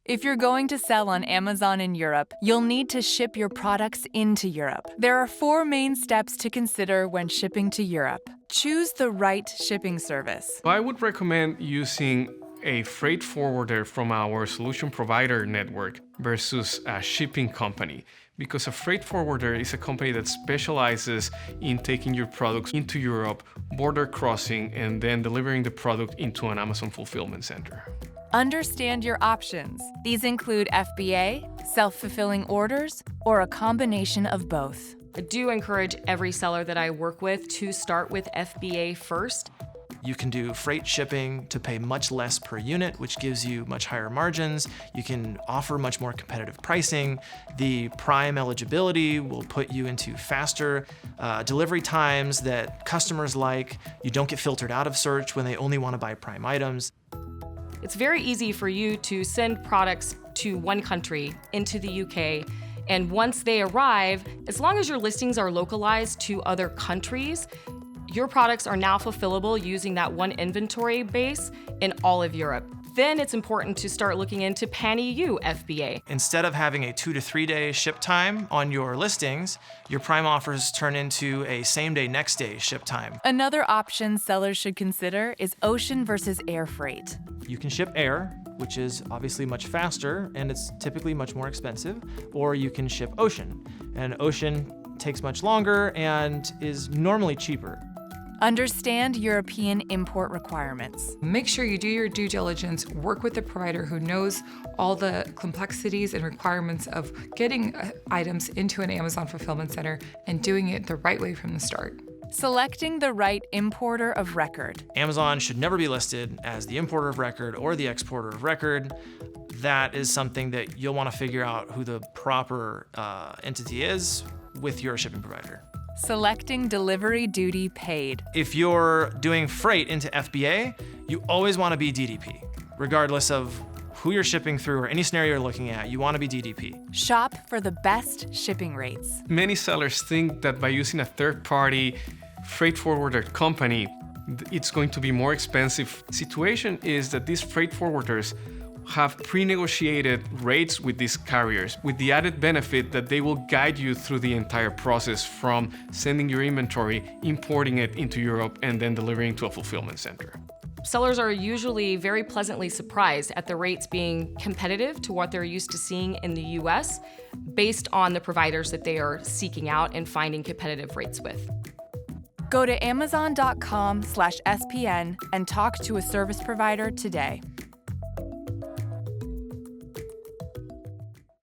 If you're going to sell on Amazon in Europe, you'll need to ship your products into Europe. There are 4 main steps to consider when shipping to Europe. Choose the right shipping service. I would recommend using a freight forwarder from our solution provider network versus a shipping company, because a freight forwarder is a company that specializes in taking your products into Europe, border crossing, and then delivering the product into an Amazon fulfillment center. Understand your options. These include FBA, self-fulfilling orders, or a combination of both. I do encourage every seller that I work with to start with FBA first. You can do freight shipping to pay much less per unit, which gives you much higher margins. You can offer much more competitive pricing. The Prime eligibility will put you into faster delivery times that customers like. You don't get filtered out of search when they only want to buy Prime items. It's very easy for you to send products to one country, into the UK, and once they arrive, as long as your listings are localized to other countries, your products are now fulfillable using that one inventory base in all of Europe. Then it's important to start looking into pan-EU FBA. Instead of having a 2 to 3 day ship time on your listings, your Prime offers turn into a same-day, next-day ship time. Another option sellers should consider is ocean versus air freight. You can ship air, which is obviously much faster and it's typically much more expensive, or you can ship ocean. And ocean takes much longer and is normally cheaper. Understand European import requirements. Make sure you do your due diligence, work with the provider who knows all the complexities and requirements of getting items into an Amazon fulfillment center and doing it the right way from the start. Selecting the right importer of record. Amazon should never be listed as the importer of record or the exporter of record. That is something that you'll want to figure out who the proper entity is with your shipping provider. Selecting delivery duty paid. If you're doing freight into FBA, you always want to be DDP. Regardless of who you're shipping through or any scenario you're looking at, you want to be DDP. Shop for the best shipping rates. Many sellers think that by using a third-party freight forwarder company, it's going to be more expensive. Situation is that these freight forwarders have pre-negotiated rates with these carriers, with the added benefit that they will guide you through the entire process from sending your inventory, importing it into Europe, and then delivering to a fulfillment center. Sellers are usually very pleasantly surprised at the rates being competitive to what they're used to seeing in the US, based on the providers that they are seeking out and finding competitive rates with. Go to amazon.com/SPN and talk to a service provider today.